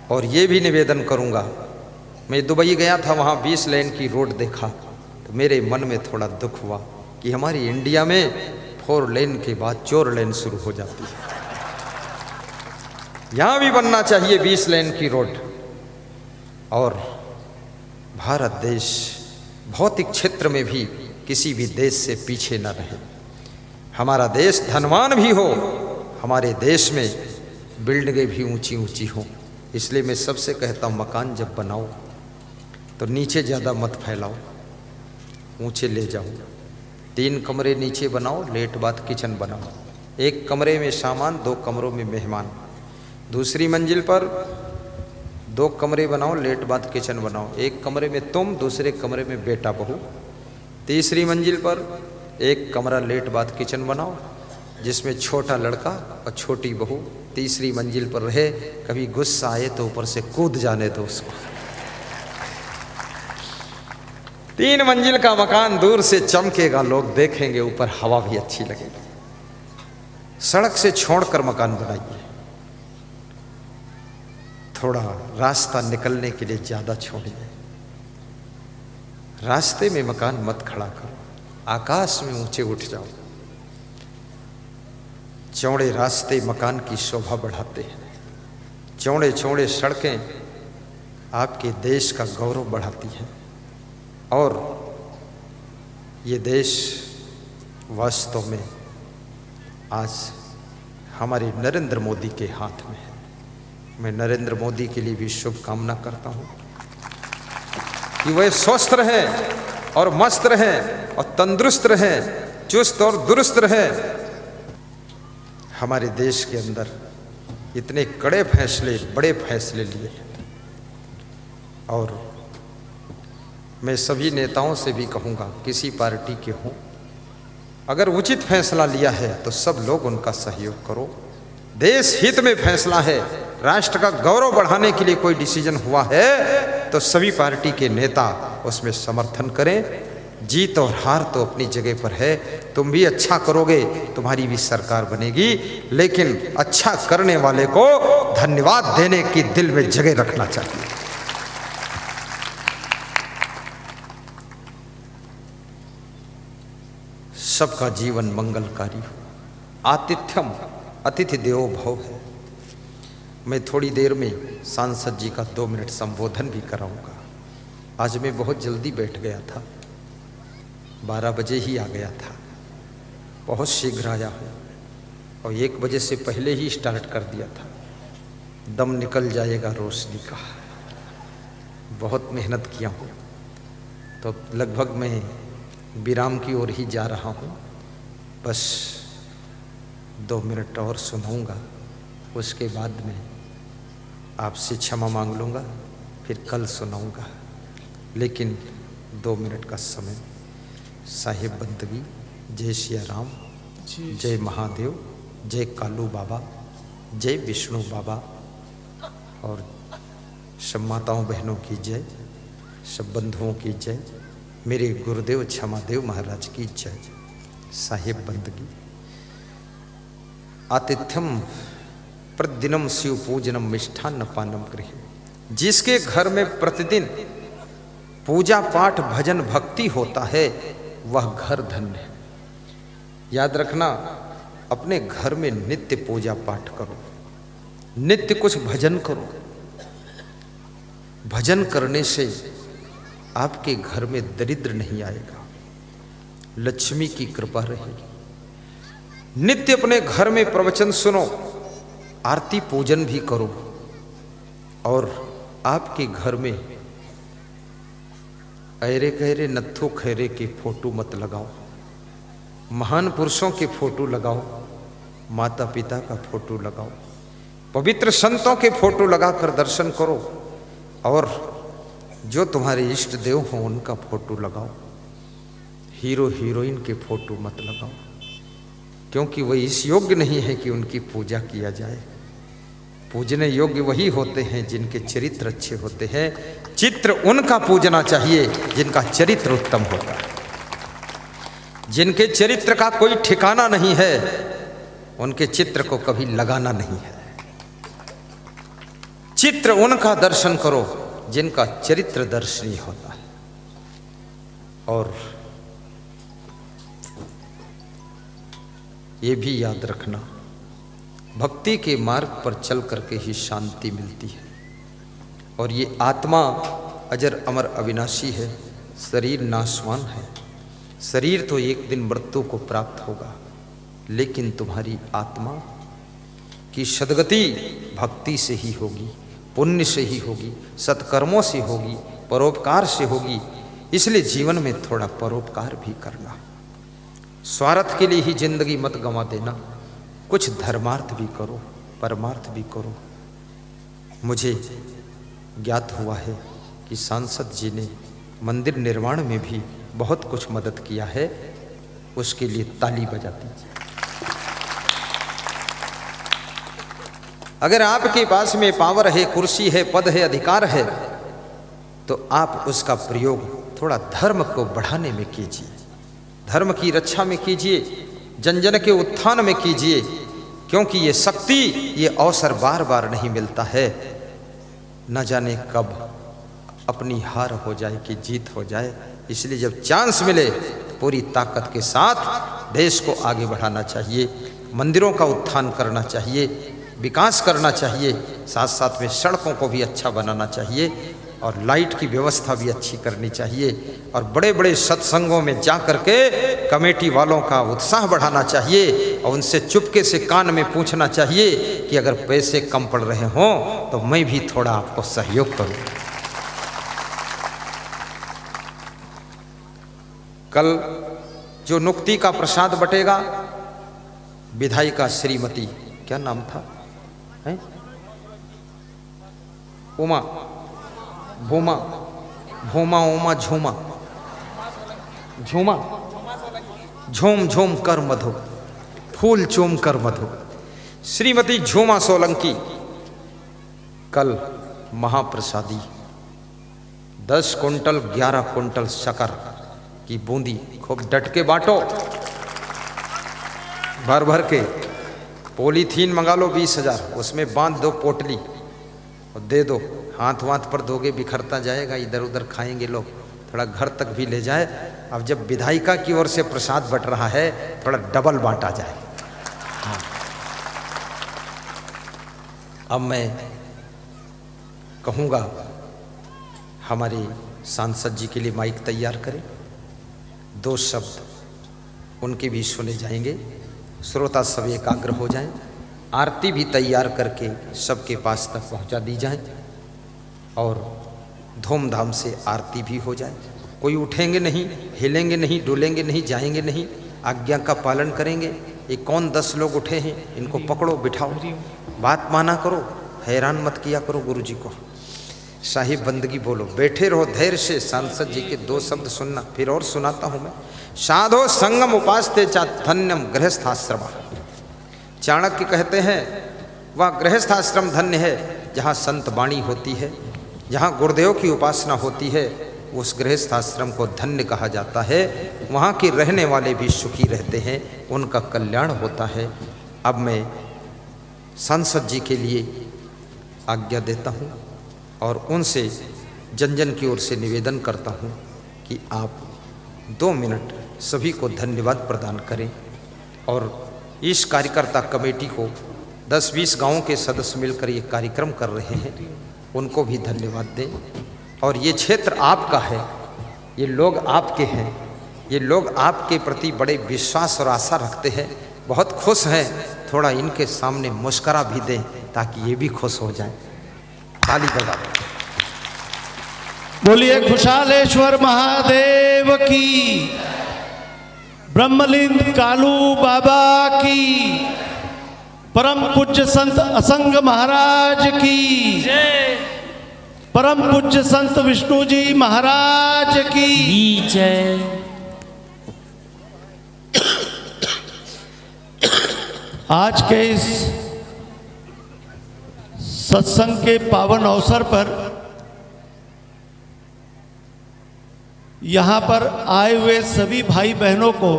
S1: और ये भी निवेदन करूंगा, मैं दुबई गया था, वहाँ 20 लेन की रोड देखा तो मेरे मन में थोड़ा दुख हुआ कि हमारी इंडिया में 4 लेन के बाद 4 लेन शुरू हो जाती है। यहाँ भी बनना चाहिए 20 लेन की रोड। और भारत देश भौतिक क्षेत्र में भी किसी भी देश से पीछे न रहे। हमारा देश धनवान भी हो, हमारे देश में बिल्डिंगें भी ऊंची ऊंची हों। इसलिए मैं सबसे कहता हूँ, मकान जब बनाओ तो नीचे ज़्यादा मत फैलाओ, ऊंचे ले जाओ। 3 कमरे नीचे बनाओ, लेट बाथ किचन बनाओ। 1 कमरे में सामान, 2 कमरों में मेहमान। दूसरी मंजिल पर 2 कमरे बनाओ, लेट बाथ किचन बनाओ। 1 कमरे में तुम, दूसरे कमरे में बेटा बहू। तीसरी मंजिल पर 1 कमरा लेट बाथ किचन बनाओ, जिसमें छोटा लड़का और छोटी बहू तीसरी मंजिल पर रहे। कभी गुस्सा आए तो ऊपर से कूद जाने दो उसको। 3 मंजिल का मकान दूर से चमकेगा, लोग देखेंगे, ऊपर हवा भी अच्छी लगेगी। सड़क से छोड़कर मकान बनाइए, थोड़ा रास्ता निकलने के लिए ज़्यादा छोड़िए। रास्ते में मकान मत खड़ा करो, आकाश में ऊंचे उठ जाओ। चौड़े रास्ते मकान की शोभा बढ़ाते हैं, चौड़े चौड़े सड़कें आपके देश का गौरव बढ़ाती हैं। और ये देश वास्तव में आज हमारे नरेंद्र मोदी के हाथ में है। मैं नरेंद्र मोदी के लिए भी शुभकामना करता हूँ कि वह स्वस्थ रहें और मस्त रहें और तंदुरुस्त रहें, चुस्त और दुरुस्त रहें। हमारे देश के अंदर इतने कड़े फैसले, बड़े फैसले लिए। और मैं सभी नेताओं से भी कहूँगा, किसी पार्टी के हों, अगर उचित फैसला लिया है तो सब लोग उनका सहयोग करो। देश हित में फैसला है, राष्ट्र का गौरव बढ़ाने के लिए कोई डिसीजन हुआ है तो सभी पार्टी के नेता उसमें समर्थन करें। जीत और हार तो अपनी जगह पर है, तुम भी अच्छा करोगे, तुम्हारी भी सरकार बनेगी, लेकिन अच्छा करने वाले को धन्यवाद देने की दिल में जगह रखना चाहिए। सबका जीवन मंगलकारी हो। आतिथ्यम अतिथि देवो भव है। मैं थोड़ी देर में सांसद जी का 2 मिनट संबोधन भी कराऊंगा। आज मैं बहुत जल्दी बैठ गया था, 12 बजे ही आ गया था, बहुत शीघ्र आया हूँ और 1 बजे से पहले ही स्टार्ट कर दिया था। दम निकल जाएगा रोशनी का, बहुत मेहनत किया हूँ। तो लगभग मैं विराम की ओर ही जा रहा हूँ, बस 2 मिनट और सुनाऊंगा, उसके बाद में आपसे क्षमा मांग लूँगा, फिर कल सुनाऊंगा। लेकिन 2 मिनट का समय। साहिब बंदगी, जय सिया राम, जय महादेव, जय कालू बाबा, जय विष्णु बाबा, और सब माताओं बहनों की जय, सब बंधुओं की जय, मेरे गुरुदेव क्षमादेव महाराज की जय। साहिब बंदगी। आतिथ्यम प्रतिदिनम शिव पूजनम मिष्ठान्न पानम गृह। जिसके घर में प्रतिदिन पूजा पाठ भजन भक्ति होता है वह घर धन्य है। याद रखना, अपने घर में नित्य पूजा पाठ करो, नित्य कुछ भजन करो। भजन करने से आपके घर में दरिद्र नहीं आएगा, लक्ष्मी की कृपा रहेगी। नित्य अपने घर में प्रवचन सुनो, आरती पूजन भी करो, और आपके घर में ऐरे गहरे नत्थु खैरे के फोटो मत लगाओ, महान पुरुषों के फोटो लगाओ, माता पिता का फोटो लगाओ, पवित्र संतों के फोटो लगाकर दर्शन करो, और जो तुम्हारे इष्ट देव हों उनका फोटो लगाओ। हीरो हीरोइन के फोटो मत लगाओ, क्योंकि वह इस योग्य नहीं है कि उनकी पूजा किया जाए। पूजने योग्य वही होते हैं जिनके चरित्र अच्छे होते हैं। चित्र उनका पूजना चाहिए जिनका चरित्र उत्तम होता है। जिनके चरित्र का कोई ठिकाना नहीं है उनके चित्र को कभी लगाना नहीं है। चित्र उनका दर्शन करो जिनका चरित्र दर्शनीय होता है। और ये भी याद रखना, भक्ति के मार्ग पर चल करके ही शांति मिलती है। और ये आत्मा अजर अमर अविनाशी है, शरीर नाशवान है। शरीर तो एक दिन मृत्यु को प्राप्त होगा, लेकिन तुम्हारी आत्मा की सद्गति भक्ति से ही होगी, पुण्य से ही होगी, सत्कर्मों से होगी, परोपकार से होगी। इसलिए जीवन में थोड़ा परोपकार भी करना। स्वार्थ के लिए ही जिंदगी मत गंवा देना, कुछ धर्मार्थ भी करो, परमार्थ भी करो। मुझे ज्ञात हुआ है कि सांसद जी ने मंदिर निर्माण में भी बहुत कुछ मदद किया है, उसके लिए ताली बजा दीजिए। अगर आपके पास में पावर है, कुर्सी है, पद है, अधिकार है, तो आप उसका प्रयोग थोड़ा धर्म को बढ़ाने में कीजिए, धर्म की रक्षा में कीजिए, जन जन के उत्थान में कीजिए, क्योंकि ये शक्ति, ये अवसर बार बार नहीं मिलता है। न जाने कब अपनी हार हो जाए कि जीत हो जाए। इसलिए जब चांस मिले तो पूरी ताकत के साथ देश को आगे बढ़ाना चाहिए, मंदिरों का उत्थान करना चाहिए, विकास करना चाहिए, साथ साथ में सड़कों को भी अच्छा बनाना चाहिए और लाइट की व्यवस्था भी अच्छी करनी चाहिए। और बड़े बड़े सत्संगों में जा करके कमेटी वालों का उत्साह बढ़ाना चाहिए और उनसे चुपके से कान में पूछना चाहिए कि अगर पैसे कम पड़ रहे हों तो मैं भी थोड़ा आपको सहयोग करूं। कल जो नुक्ति का प्रसाद बटेगा, विधायिका श्रीमती, क्या नाम था, हैं? उमा, भूमा, भूमा, उमा, झूमा, झूमा, झूम झूम कर मधु, फूल चूम कर मधु। श्रीमती झूमा सोलंकी कल महाप्रसादी 10 कुंटल 11 कुंटल शक्कर की बूंदी खूब डट के बांटो, भर भर के। पॉलीथीन मंगा लो 20,000, उसमें बांध दो पोटली और दे दो। हाथ वाथ पर दोगे बिखरता जाएगा, इधर उधर खाएंगे लोग, थोड़ा घर तक भी ले जाए। अब जब विधायिका की ओर से प्रसाद बट रहा है, थोड़ा डबल बांटा जाए। हाँ। अब मैं कहूँगा हमारे सांसद जी के लिए माइक तैयार करें, 2 शब्द उनके भी सुने जाएंगे, श्रोता सब एकाग्र हो जाएं। आरती भी तैयार करके सबके पास तक पहुंचा दी जाए और धूमधाम से आरती भी हो जाए। कोई उठेंगे नहीं, हिलेंगे नहीं, डोलेंगे नहीं, जाएंगे नहीं, आज्ञा का पालन करेंगे। ये कौन 10 लोग उठे हैं, इनको पकड़ो बिठाओ, बात माना करो, हैरान मत किया करो गुरु जी को। शाही बंदगी बोलो, बैठे रहो धैर्य से। सांसद जी के 2 शब्द सुनना, फिर और सुनाता हूं मैं। साधो संगम उपास्ते चा धन्यम गृहस्थाश्रम। चाणक्य कहते हैं वह गृहस्थाश्रम धन्य है जहाँ संत वाणी होती है, जहाँ गुरुदेव की उपासना होती है, उस गृहस्थाश्रम को धन्य कहा जाता है। वहाँ के रहने वाले भी सुखी रहते हैं, उनका कल्याण होता है। अब मैं सांसद जी के लिए आज्ञा देता हूँ और उनसे जन जन की ओर से निवेदन करता हूँ कि आप 2 मिनट सभी को धन्यवाद प्रदान करें और इस कार्यकर्ता कमेटी को 10-20 गांवों के सदस्य मिलकर ये कार्यक्रम कर रहे हैं, उनको भी धन्यवाद दें। और ये क्षेत्र आपका है, ये लोग आपके हैं, ये लोग आपके प्रति बड़े विश्वास और आशा रखते हैं, बहुत खुश हैं। थोड़ा इनके सामने मुस्करा भी दें ताकि ये भी खुश हो जाएं। ताली बजाओ।
S5: बोलिए खुशालेश्वर महादेव की, ब्रह्मलिंग कालू बाबा की, परम पूज्य संत असंग महाराज की
S2: जय,
S5: परम पूज्य संत विष्णु जी महाराज की
S2: जय।
S5: आज के इस सत्संग के पावन अवसर पर यहाँ पर आए हुए सभी भाई बहनों को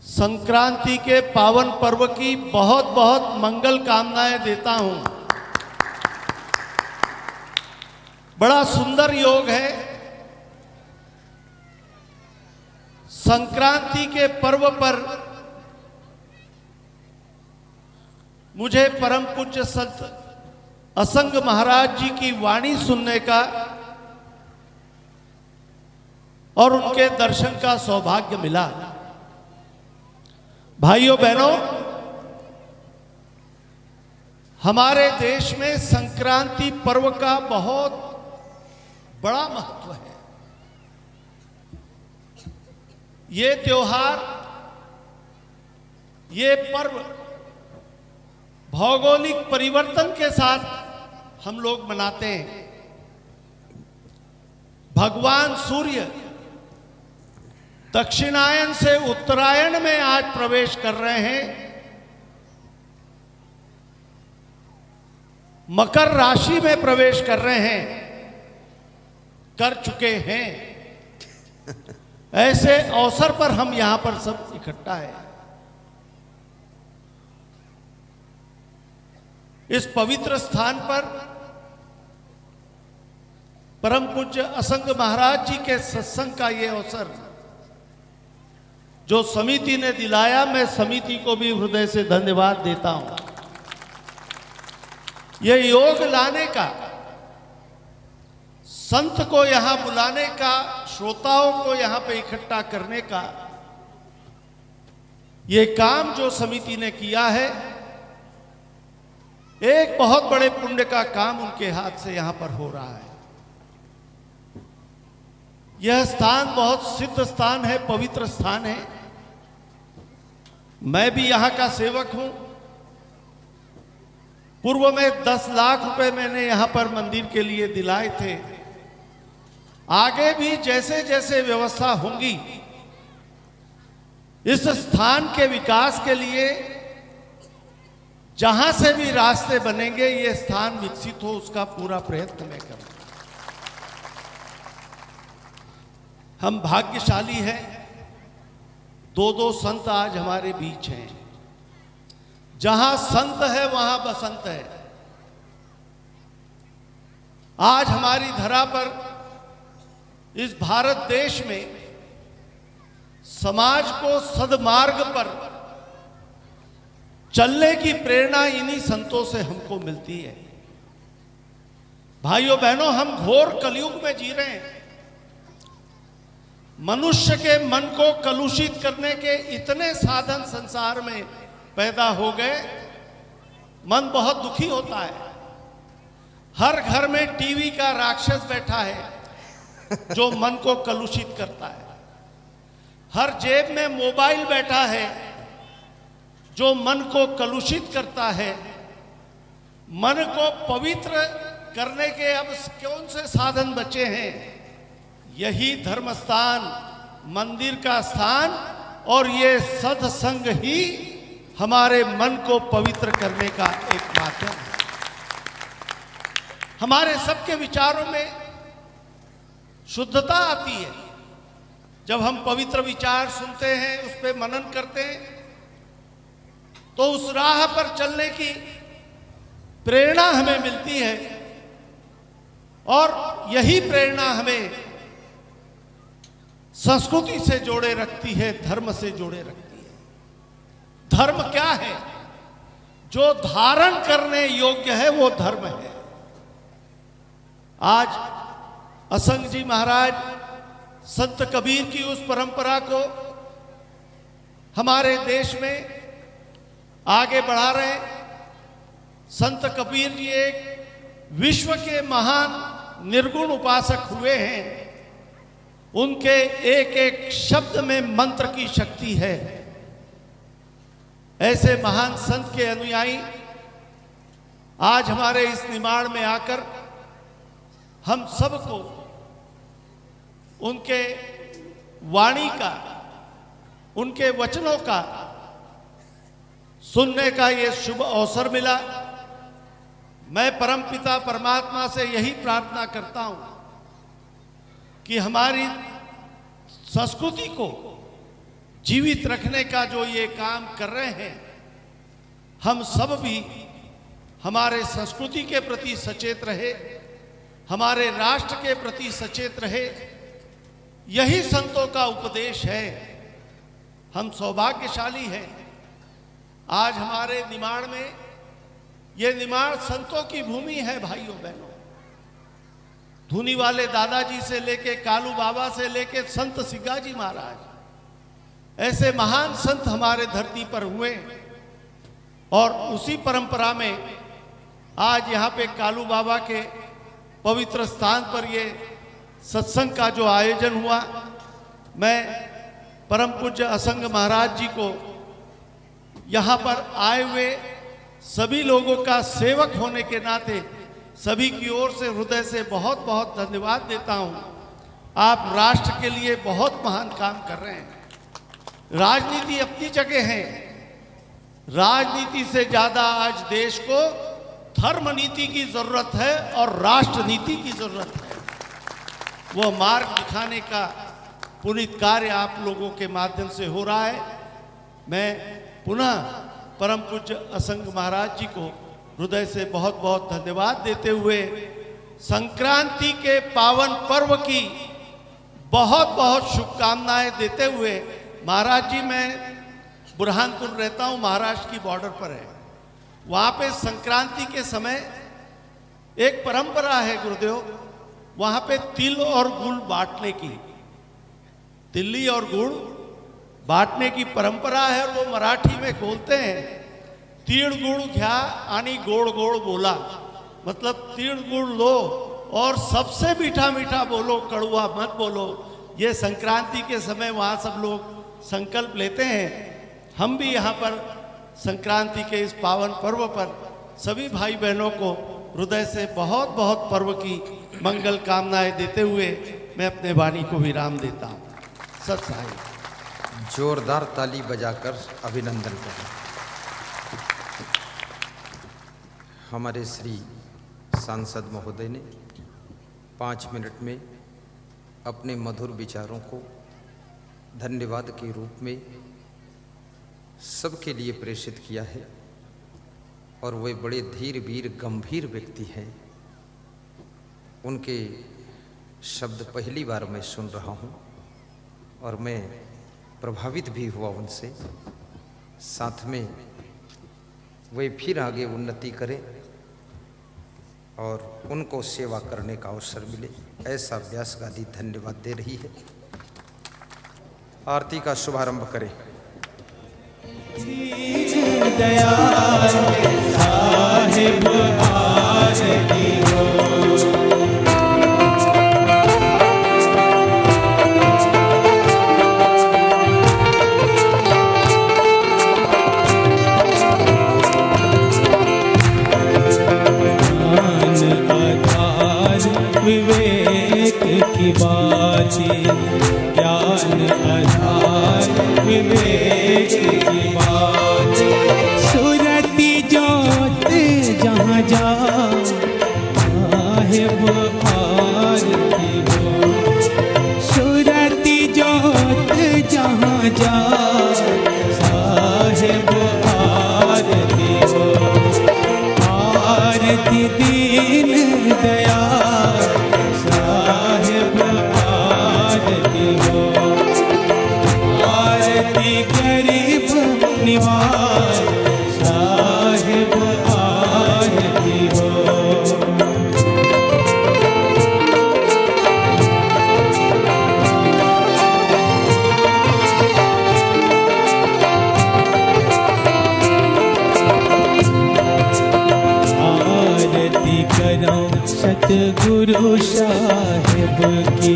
S5: संक्रांति के पावन पर्व की बहुत बहुत मंगल कामनाएं देता हूं। बड़ा सुंदर योग है। संक्रांति के पर्व पर मुझे परम पूज्य संत असंग महाराज जी की वाणी सुनने का और उनके दर्शन का सौभाग्य मिला। भाइयों बहनों, हमारे देश में संक्रांति पर्व का बहुत बड़ा महत्व है। ये त्योहार, ये पर्व भौगोलिक परिवर्तन के साथ हम लोग मनाते हैं। भगवान सूर्य दक्षिणायन से उत्तरायण में आज प्रवेश कर रहे हैं। मकर राशि में प्रवेश कर रहे हैं, कर चुके हैं। ऐसे अवसर पर हम यहां पर सब इकट्ठा है। इस पवित्र स्थान पर परम पूज्य असंग महाराज जी के सत्संग का ये अवसर जो समिति ने दिलाया, मैं समिति को भी हृदय से धन्यवाद देता हूं। ये योग लाने का, संत को यहां बुलाने का, श्रोताओं को यहां पे इकट्ठा करने का ये काम जो समिति ने किया है, एक बहुत बड़े पुण्य का काम उनके हाथ से यहां पर हो रहा है। यह स्थान बहुत सिद्ध स्थान है, पवित्र स्थान है। मैं भी यहाँ का सेवक हूँ। पूर्व में 10 लाख रुपए मैंने यहाँ पर मंदिर के लिए दिलाए थे। आगे भी जैसे जैसे व्यवस्था होंगी, इस स्थान के विकास के लिए जहां से भी रास्ते बनेंगे, ये स्थान विकसित हो, उसका पूरा प्रयत्न मैं करूंगा। हम भाग्यशाली हैं, 2 संत आज हमारे बीच हैं। जहां संत है वहां बसंत है। आज हमारी धरा पर, इस भारत देश में समाज को सद्मार्ग पर चलने की प्रेरणा इन्हीं संतों से हमको मिलती है। भाइयों बहनों, हम घोर कलयुग में जी रहे हैं। मनुष्य के मन को कलुषित करने के इतने साधन संसार में पैदा हो गए, मन बहुत दुखी होता है। हर घर में टीवी का राक्षस बैठा है जो मन को कलुषित करता है। हर जेब में मोबाइल बैठा है जो मन को कलुषित करता है। मन को पवित्र करने के अब कौन से साधन बचे हैं? यही धर्म स्थान, मंदिर का स्थान और ये सत्संग ही हमारे मन को पवित्र करने का एक माध्यम है। हमारे सबके विचारों में शुद्धता आती है जब हम पवित्र विचार सुनते हैं, उस पर मनन करते हैं, तो उस राह पर चलने की प्रेरणा हमें मिलती है। और यही प्रेरणा हमें संस्कृति से जोड़े रखती है, धर्म से जोड़े रखती है। धर्म क्या है? जो धारण करने योग्य है वो धर्म है। आज असंग जी महाराज संत कबीर की उस परंपरा को हमारे देश में आगे बढ़ा रहे हैं। संत कबीर जी एक विश्व के महान निर्गुण उपासक हुए हैं। उनके एक एक शब्द में मंत्र की शक्ति है। ऐसे महान संत के अनुयायी आज हमारे इस निमाड़ में आकर हम सबको उनके वाणी का, उनके वचनों का सुनने का ये शुभ अवसर मिला। मैं परमपिता परमात्मा से यही प्रार्थना करता हूं कि हमारी संस्कृति को जीवित रखने का जो ये काम कर रहे हैं, हम सब भी हमारे संस्कृति के प्रति सचेत रहे, हमारे राष्ट्र के प्रति सचेत रहे। यही संतों का उपदेश है। हम सौभाग्यशाली हैं। आज हमारे निमाड़ में, ये निमाड़ संतों की भूमि है भाइयों बहनों। धुनी वाले दादाजी से लेके कालू बाबा से लेके संत सिग्गाजी महाराज, ऐसे महान संत हमारे धरती पर हुए। और उसी परंपरा में आज यहाँ पे कालू बाबा के पवित्र स्थान पर ये सत्संग का जो आयोजन हुआ, मैं परम पूज्य असंग महाराज जी को यहाँ पर आए हुए सभी लोगों का सेवक होने के नाते सभी की ओर से हृदय से बहुत बहुत धन्यवाद देता हूँ। आप राष्ट्र के लिए बहुत महान काम कर रहे हैं। राजनीति अपनी जगह है। राजनीति से ज्यादा आज देश को धर्म नीति की जरूरत है और राष्ट्र नीति की जरूरत है। वो मार्ग दिखाने का पुनीत कार्य आप लोगों के माध्यम से हो रहा है। मैं पुनः परम पूज्य असंग महाराज जी को हृदय से बहुत बहुत धन्यवाद देते हुए संक्रांति के पावन पर्व की बहुत बहुत शुभकामनाएं देते हुए, महाराज जी, मैं बुरहानपुर रहता हूं, महाराष्ट्र की बॉर्डर पर है। वहाँ पे संक्रांति के समय एक परंपरा है गुरुदेव, वहाँ पे तिल और गुड़ बांटने की, तिल्ली और गुड़ बांटने की परंपरा है। और वो मराठी में बोलते हैं, तीड़ गुड़ घ्या आणि गोड़ गोड़ बोला, मतलब तीड़ गुड़ लो और सबसे मीठा मीठा बोलो, कड़वा मत बोलो। ये संक्रांति के समय वहाँ सब लोग संकल्प लेते हैं। हम भी यहाँ पर संक्रांति के इस पावन पर्व पर सभी भाई बहनों को हृदय से बहुत बहुत पर्व की मंगल कामनाएं देते हुए मैं अपने वाणी को विराम देता हूँ। सत साई।
S1: जोरदार ताली बजाकर अभिनंदन करें हमारे श्री सांसद महोदय ने 5 मिनट में अपने मधुर विचारों को धन्यवाद के रूप में सबके लिए प्रेषित किया है और वे बड़े धीर वीर गंभीर व्यक्ति हैं। उनके शब्द पहली बार मैं सुन रहा हूँ और मैं प्रभावित भी हुआ उनसे। साथ में वे फिर आगे उन्नति करें और उनको सेवा करने का अवसर मिले, ऐसा व्यास गादी धन्यवाद दे रही है। आरती का शुभारंभ करें।
S4: दयाल साहिब आरती हो। विवेक की बातें ज्ञान आधार विवेक की बातें सूरती ज्योत जहाँ जा साहिब आरती हो। सूरती ज्योत जहाँ जा साहिब आरती हो। आरती दीन दयाल साहिब आरती हो। आरती गरीब निवास साहिब आरती हो। आरती करो सतगुरु साहिब की।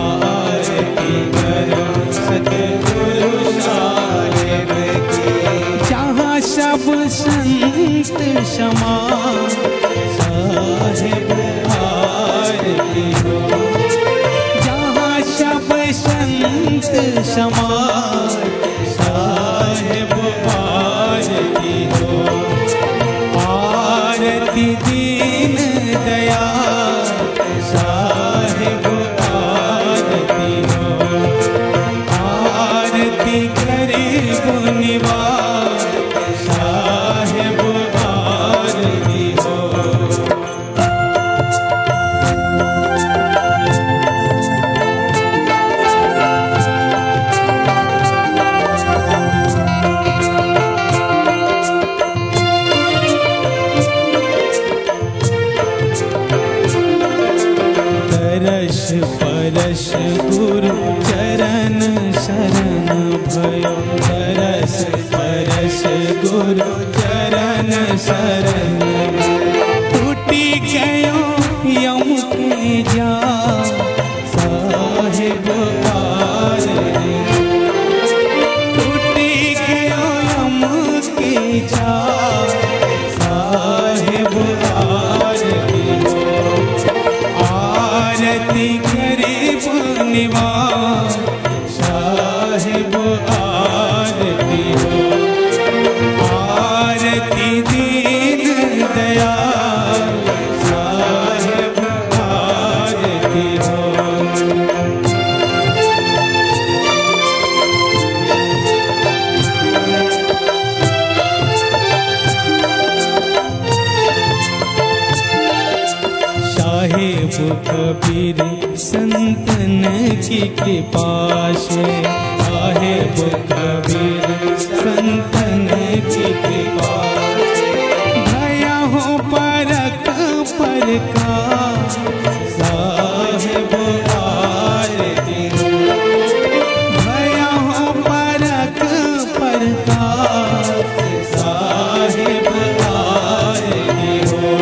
S4: आरती करो सतगुरु साहिब की। जहाँ सब संत समा साहिब आरती हो। जहाँ सब संत समा साहिब आरती हो। आरती दीन दयाल साहिब आरती हो। आरती गरीब निवास साहिब आरती हो। तरस परस गुरु चरण शरण भयो। तरस परस गुरु चरण शरण टूटी गयो यम के जाल साहिब आरती। टूटी गयो यम के जाल साहिब आरती हो। आरती गरीब निवास साहिब आरती हो। आरती दीन दयाल साहिब आरती हो। साहिब कबीर संतन की कृपा से। साहिब कबीर संतन की कृपा से। भया हो परक परका साहिब आरती हो। भया हो परक परका साहिब आरती हो।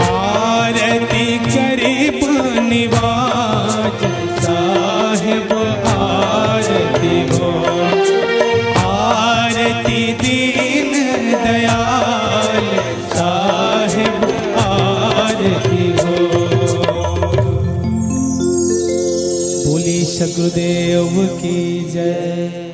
S4: आरती गरीब निवाज साहिब आरती हो। ईश गुरुदेव की जय।